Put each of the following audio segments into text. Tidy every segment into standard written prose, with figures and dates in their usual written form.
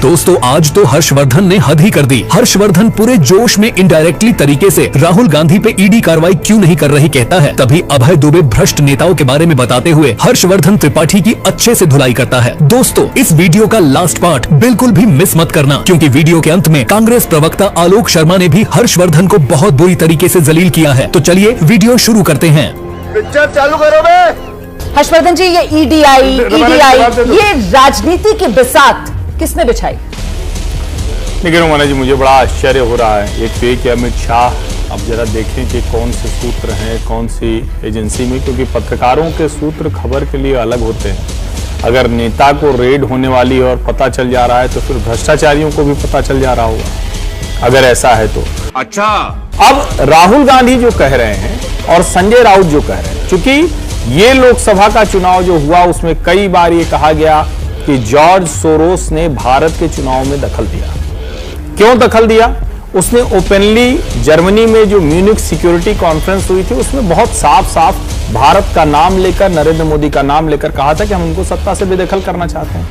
दोस्तों आज तो हर्षवर्धन ने हद ही कर दी। हर्षवर्धन पूरे जोश में इनडायरेक्टली तरीके से राहुल गांधी पे ईडी कार्रवाई क्यों नहीं कर रही कहता है। तभी अभय दुबे भ्रष्ट नेताओं के बारे में बताते हुए हर्षवर्धन त्रिपाठी की अच्छे से धुलाई करता है। दोस्तों इस वीडियो का लास्ट पार्ट बिल्कुल भी मिस मत करना, क्योंकि वीडियो के अंत में कांग्रेस प्रवक्ता आलोक शर्मा ने भी हर्षवर्धन को बहुत बुरी तरीके से जलील किया है। तो चलिए वीडियो शुरू करते हैं। पिक्चर चालू करो बे। हर्षवर्धन जी, ये ईडीआई ये राजनीति की बिसात किसने बिछाई? लेकिन रोमाना जी, मुझे बड़ा आश्चर्य हो रहा है। एक तो ये कि अमित शाह, अब जरा देखें कि कौन से सूत्र हैं कौन सी एजेंसी में, क्योंकि पत्रकारों के सूत्र खबर के लिए अलग होते हैं। अगर नेता को रेड होने वाली और पता चल जा रहा है तो फिर भ्रष्टाचारियों को भी पता चल जा रहा होगा, अगर ऐसा है तो। अच्छा, अब राहुल गांधी जो कह रहे हैं और संजय राउत जो कह रहे हैं, चूंकि ये लोकसभा का चुनाव जो हुआ उसमें कई बार ये कहा गया कि जॉर्ज सोरोस ने भारत के चुनाव में दखल दिया। क्यों दखल दिया? उसने ओपनली जर्मनी में जो म्यूनिख सिक्योरिटी कॉन्फ्रेंस हुई थी उसमें बहुत साफ साफ भारत का नाम लेकर, नरेंद्र मोदी का नाम लेकर कहा था कि हम उनको सत्ता से बेदखल करना चाहते हैं।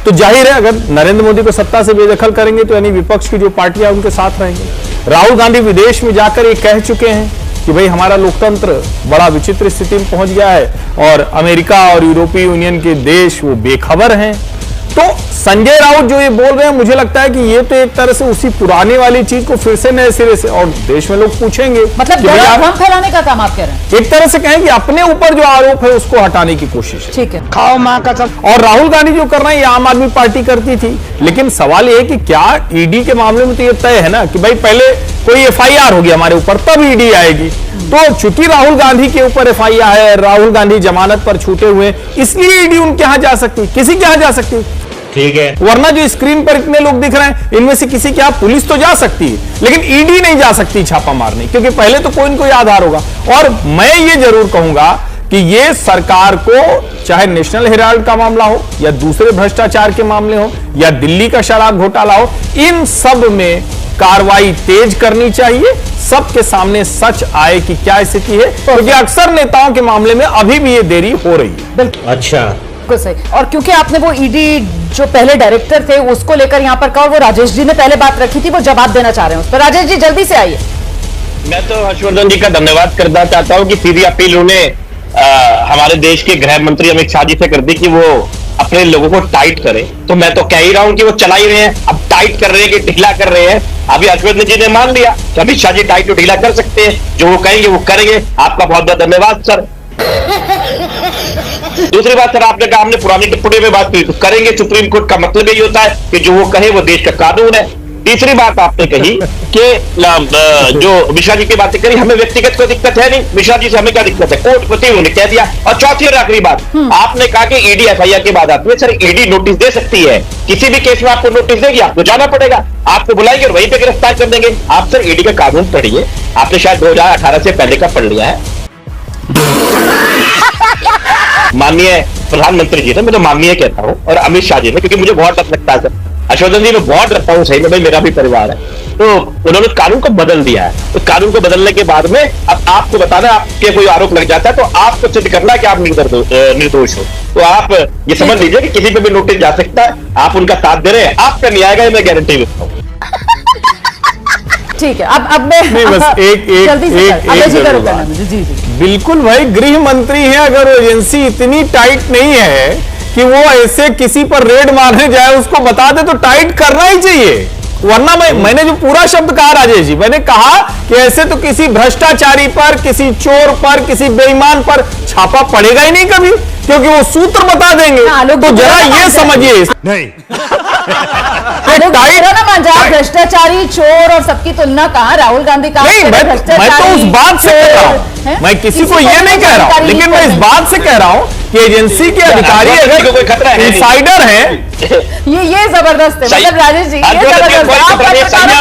तो जाहिर है अगर नरेंद्र मोदी को सत्ता से बेदखल करेंगे तो यानी विपक्ष की जो पार्टियां उनके साथ रहेंगे। राहुल गांधी विदेश में जाकर ये कह चुके हैं कि भाई हमारा लोकतंत्र बड़ा विचित्र स्थिति में पहुंच गया है और अमेरिका और यूरोपीय यूनियन के देश वो बेखबर हैं। तो संजय राउत जो ये बोल रहे हैं, मुझे लगता है कि ये तो एक तरह से उसी पुराने वाली चीज को फिर से नए सिरे से, और देश में लोग पूछेंगे, मतलब भ्रम फैलाने का काम आप कह रहे हैं। एक तरह से कहें कि अपने ऊपर जो आरोप है उसको हटाने की कोशिश है। ठीक है, खाओ मां कसम। और राहुल गांधी जो कर रहे हैं ये आम आदमी पार्टी करती थी, लेकिन सवाल ये है कि क्या ईडी के मामले में तो ये तय है ना कि भाई पहले कोई एफआईआर होगी हमारे ऊपर तब ईडी आएगी। तो चूंकि राहुल गांधी के ऊपर एफआईआर है, राहुल गांधी जमानत पर छूटे हुए, इसलिए ईडी उनके यहां जा सकती, किसी के यहां जा सकती। ठीक है, वरना जो स्क्रीन पर इतने लोग दिख रहे हैं इनमें से किसी के यहां पुलिस तो जा सकती है, लेकिन ईडी नहीं जा सकती छापा मारने, क्योंकि पहले तो कोई न कोई आधार होगा। और मैं ये जरूर कहूंगा कि ये सरकार को, चाहे नेशनल हेराल्ड का मामला हो या दूसरे भ्रष्टाचार के मामले हो या दिल्ली का शराब घोटाला हो, इन सब में कार्रवाई तेज करनी चाहिए। सबके सामने सच आए कि क्या स्थिति है, क्योंकि अक्सर नेताओं के मामले में अभी भी ये देरी हो रही है। अच्छा, सही। और क्योंकि आपने वो ईडी जो पहले डायरेक्टर थे उसको लेकर यहाँ पर कहा, वो राजेश जी ने पहले बात रखी थी, वो जवाब देना चाह रहे हैं उस पर। राजेश जी जल्दी से आइए। मैं तो हर्षवर्धन जी का धन्यवाद करना चाहता हूं कि सीधी अपील उन्हें हमारे देश के गृह मंत्री अमित शाह जी से कर दी कि वो अपने लोगों को टाइट करें। तो मैं तो कह ही रहा हूं कि वो चला ही रहे हैं, अब टाइट कर रहे हैं कि ढीला कर रहे हैं। अभी हर्षवर्धन जी ने मान लिया कि अमित शाह जी टाइट तो ढीला कर सकते हैं, जो वो कहेंगे वो करेंगे। आपका बहुत बहुत धन्यवाद सर। दूसरी बात सर, आपने कहा हमने पुरानी टिप्पणी में बात की, तो करेंगे। सुप्रीम कोर्ट का मतलब यही होता है कि जो वो कहे वो देश का कानून है। तीसरी बात आपने कही कि जो मिश्रा जी की बातें करी, हमें व्यक्तिगत कोई दिक्कत है नहीं, मिश्रा जी से हमें क्या दिक्कत है, कोर्ट प्रति उन्होंने कह दिया। और चौथी और आखिरी बात, आपने कहा कि ईडी एफआईआर के बाद आती है। सर ईडी नोटिस दे सकती है, किसी भी केस में आपको नोटिस देगी, आपको जाना पड़ेगा, आपको बुलाएंगे और वहीं पे गिरफ्तार कर देंगे। आप सर ईडी का कानून पढ़िए, आपने शायद 2018 से पहले का पढ़ लिया है। माननीय प्रधानमंत्री जी ने, मैं तो माननीय कहता हूं, और अमित शाह जी ने, क्योंकि मुझे बहुत डर लगता है सर। हर्षवर्धन जी मैं बहुत डरता हूं, सही में, भाई मेरा भी परिवार है। तो उन्होंने कानून को बदल दिया है, तो कानून को बदलने के बाद में अब आपको बताना, आपके कोई आरोप लग जाता है तो आपको सिद्ध करना है कि आप निर्दोष हो। तो आप ये समझ लीजिए कि किसी पे भी नोटिस जा सकता है, आप उनका साथ दे रहे हैं, आपका नहीं आएगा, मैं गारंटी देता हूं। ठीक है, अब मैं बस एक जल्दी से जी। बिल्कुल भाई, गृह मंत्री है, अगर एजेंसी इतनी टाइट नहीं है कि वो ऐसे किसी पर रेड मारने जाए, उसको बता दे तो टाइट करना ही चाहिए। वरना मैंने जो पूरा शब्द कहा राजेश जी, मैंने कहा कि ऐसे तो किसी भ्रष्टाचारी पर, किसी चोर पर, किसी बेईमान पर छापा पड़ेगा ही नहीं कभी, क्योंकि वो सूत्र बता देंगे। तो जरा ये समझिए, नहीं ना मान जाए, भ्रष्टाचारी चोर और सबकी तुलना कहा राहुल गांधी का। नहीं, मैं तो उस बात से कह रहा हूं, मैं किसी को ये नहीं कह रहा हूं, लेकिन मैं इस बात से कह रहा हूं कि एजेंसी के अधिकारी अगर कोई खतरा है, इंसाइडर है, ये जबरदस्त है। मतलब राजेश जी, ये जबरदस्त चलिए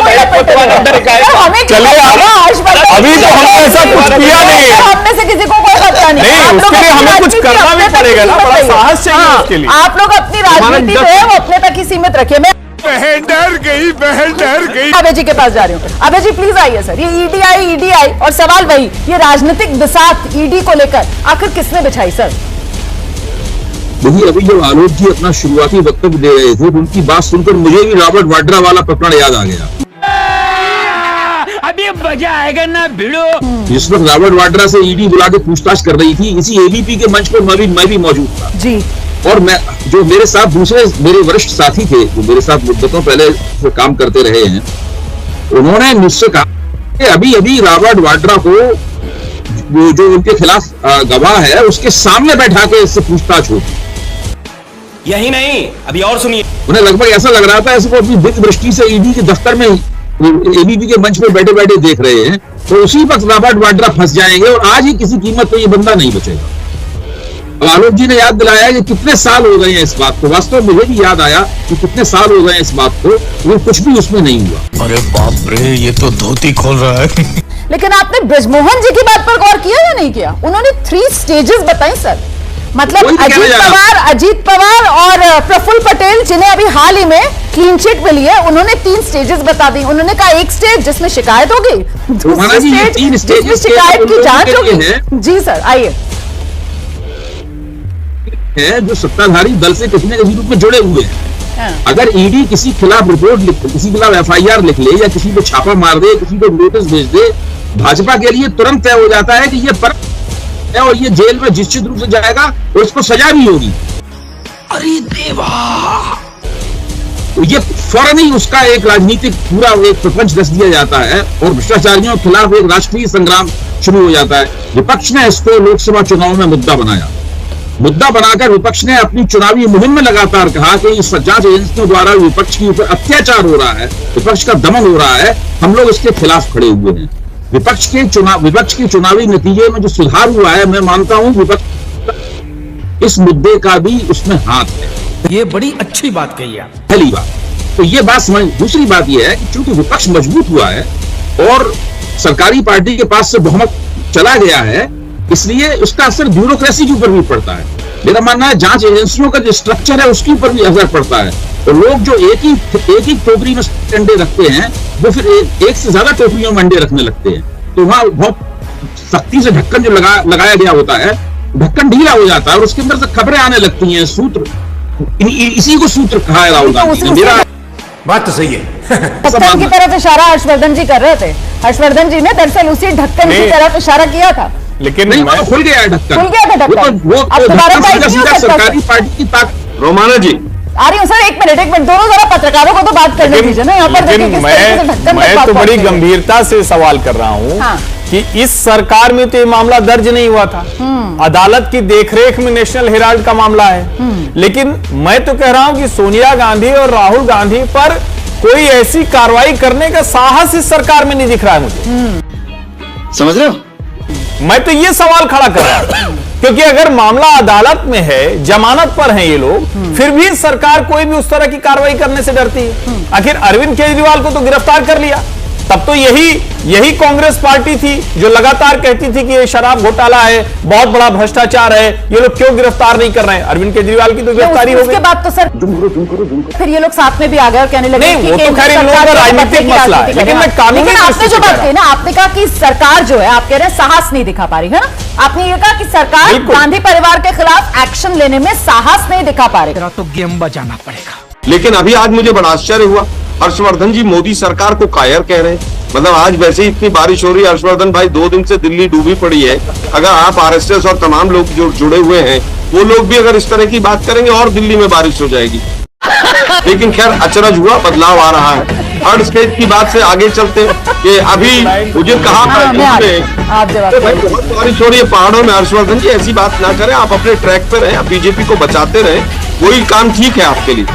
अभी तो हमने ऐसा कुछ किया नहीं है, हमने से किसी को कोई खतरा नहीं, उसके लिए हमें कुछ करना भी पड़ेगा ना, बड़ा साहस चाहिए उसके लिए। आप लोग अपनी राजनीति जो है वो अपने तक ही सीमित रखिए। मैं बहन डर गई। अभय जी के पास जा रही हूँ। अभय जी प्लीज आइए सर। ये ईडीआई और सवाल वही, ये राजनीतिक बिसात ईडी को लेकर आखिर किसने बिछाई सर? देखिए, अभी जब आलोक जी अपना शुरुआती वक्तव्य दे रहे थे तो उनकी बात सुनकर मुझे भी रॉबर्ट वाड्रा वाला प्रकरण याद आ गया। अभी मजा आएगा ना भिड़ो। जिस वक्त रॉबर्ट वाड्रा से ईडी बुला के पूछताछ कर रही थी, इसी एबीपी के मंच पर मैं भी मौजूद था जी। और मैं, जो मेरे साथ दूसरे मेरे वरिष्ठ साथी थे, जो मेरे साथ मुद्दतों पहले से काम करते रहे हैं, उन्होंने मुझसे कहा कि अभी अभी रॉबर्ट वाड्रा को वो जो उनके खिलाफ गवाह है उसके सामने बैठा के इससे पूछताछ होगी। यही नहीं, अभी और सुनिए। उन्हें लगभग ऐसा लग रहा था ऐसे वो अपनी दिव्य दृष्टि से ईडी के दफ्तर में एबीपी के मंच पर बैठे बैठे देख रहे हैं, तो उसी वक्त रॉबर्ट वाड्रा फंस जाएंगे और आज ही किसी कीमत पे ये बंदा नहीं बचेगा। अब आलोक जी ने याद दिलाया कि कितने साल हो गए हैं इस बात को। वास्तव में मुझे भी याद आया कि कितने साल हो गए हैं इस बात को, वो कुछ भी उसमें नहीं हुआ। अरे बाप रे, ये तो धोती खोल रहा है। लेकिन आपने बृजमोहन जी की बात पर गौर किया या नहीं किया? उन्होंने 3 स्टेजेस बताई सर। मतलब अजीत पवार और प्रफुल्ल पटेल, जिन्हें अभी हाल ही में क्लीन चिट मिली है, उन्होंने 3 स्टेजेस बता दी। उन्होंने कहा एक स्टेज जिसमें शिकायत होगी, दूसरी स्टेज जिसमें शिकायत की जांच होगी। जी सर, आइए। है जो सत्ताधारी दल से किसी न किसी रूप में जुड़े हुए हैं। अगर ईडी किसी खिलाफ रिपोर्ट लिख, किसी खिलाफ एफआईआर लिख ले या किसी को छापा मार दे, किसी को नोटिस भेज दे, भाजपा के लिए तुरंत तय हो जाता है कि ये पर है और ये जेल में निश्चित रूप से जाएगा और उसको सजा भी होगी। अरे देवा, तो ये फौरन ही उसका एक राजनीतिक पूरा एक प्रपंच रच दिया जाता है और भ्रष्टाचारियों के खिलाफ एक राष्ट्रीय संग्राम शुरू हो जाता है। विपक्ष ने इसको लोकसभा चुनाव में मुद्दा बनाया। मुद्दा बनाकर विपक्ष ने अपनी चुनावी मुहिम में लगातार कहा कि इस जांच एजेंसियों द्वारा विपक्ष के ऊपर अत्याचार हो रहा है, विपक्ष का दमन हो रहा है, हम लोग इसके खिलाफ खड़े हुए हैं। विपक्ष के चुनावी नतीजे में जो सुधार हुआ है, मैं मानता हूं विपक्ष इस मुद्दे का भी उसमें हाथ है। ये बड़ी अच्छी बात कही आप। पहली बात तो ये बात समझ। दूसरी बात यह है कि चूंकि विपक्ष मजबूत हुआ है और सरकारी पार्टी के पास से बहुमत चला गया है, इसलिए उसका असर ब्यूरोक्रेसी के ऊपर भी पड़ता है। मेरा मानना है जांच एजेंसियों का जो स्ट्रक्चर है उसके ऊपर भी असर पड़ता है। और लोग जो एक ही टोकरी में अंडे रखते हैं, वो फिर एक से ज्यादा टोकरियों में अंडे रखने लगते हैं। तो वहां बहुत सख्ती से ढक्कन जो लगाया गया होता है, ढक्कन ढीला हो जाता है और उसके अंदर से खबरें आने लगती हैं। सूत्र, इसी को सूत्र कहा है राहुल गांधी ने। मेरा बात तो सही है। ढक्कन की तरफ इशारा हर्षवर्धन जी कर रहे थे। हर्षवर्धन जी ने दरअसल उसी ढक्कन की तरफ इशारा किया था। लेकिन नहीं, वो खुल गया है ढक्कन। खुल गया था ढक्कन। वो अब दोबारा बाइट नहीं हो सकता। सरकारी पार्टी की ताकत। रोमाना जी आ रही हूँ सर, एक मिनट। दोनों जरा पत्रकारों को तो बात करने दीजिए ना। यहाँ पर देखिए किस तरीके से ढक्कन मैं तो बड़ी गंभीरता से सवाल कर रहा हूँ कि इस सरकार में तो ये मामला दर्ज नहीं हुआ था। अदालत की देखरेख में नेशनल हेराल्ड का मामला है। लेकिन मैं तो कह रहा हूं कि सोनिया गांधी और राहुल गांधी पर कोई ऐसी कार्रवाई करने का साहस इस सरकार में नहीं दिख रहा है मुझे। समझ रहे हो? मैं तो ये सवाल खड़ा कर रहा हूं क्योंकि अगर मामला अदालत में है, जमानत पर हैं ये लोग, फिर भी सरकार कोई भी उस तरह की कार्रवाई करने से डरती है। आखिर अरविंद केजरीवाल को तो गिरफ्तार कर लिया, तब तो यही कांग्रेस पार्टी थी जो लगातार कहती थी कि ये शराब घोटाला है, बहुत बड़ा भ्रष्टाचार है, ये लोग क्यों गिरफ्तार नहीं कर रहे हैं? अरविंद केजरीवाल की तो गिरफ्तारी हो गई। उसके बाद तो सर फिर ये लोग साथ में भी आ गए और कहने लगे नहीं, वो तो खैर इन लोगों का राजनीतिक मसला है, लेकिन मैं कानूनी आपने जो बात कही ना, आपने कहा कि सरकार जो है, आप कह रहे हैं साहस नहीं दिखा पा रही है ना। आपने ये कहा कि सरकार गांधी परिवार के खिलाफ एक्शन लेने में साहस नहीं दिखा पा रही। तो गेम बजाना पड़ेगा। लेकिन अभी आज मुझे बड़ा आश्चर्य हुआ, हर्षवर्धन जी मोदी सरकार को कायर कह रहे हैं। मतलब आज वैसे ही इतनी बारिश हो रही है हर्षवर्धन भाई, 2 दिन से दिल्ली डूबी पड़ी है। अगर आप आरएसएस और तमाम लोग जो जुड़े हुए हैं वो लोग भी अगर इस तरह की बात करेंगे और दिल्ली में बारिश हो जाएगी। लेकिन खैर अचरज हुआ, बदलाव आ रहा है। थर्ड स्टेज की बात से आगे चलते हैं कि अभी मुझे कहा भाई बहुत बारिश हो रही है पहाड़ों में। हर्षवर्धन जी ऐसी बात ना करें, आप अपने ट्रैक पर रहें, आप बीजेपी को बचाते रहें, वही काम ठीक है आपके लिए।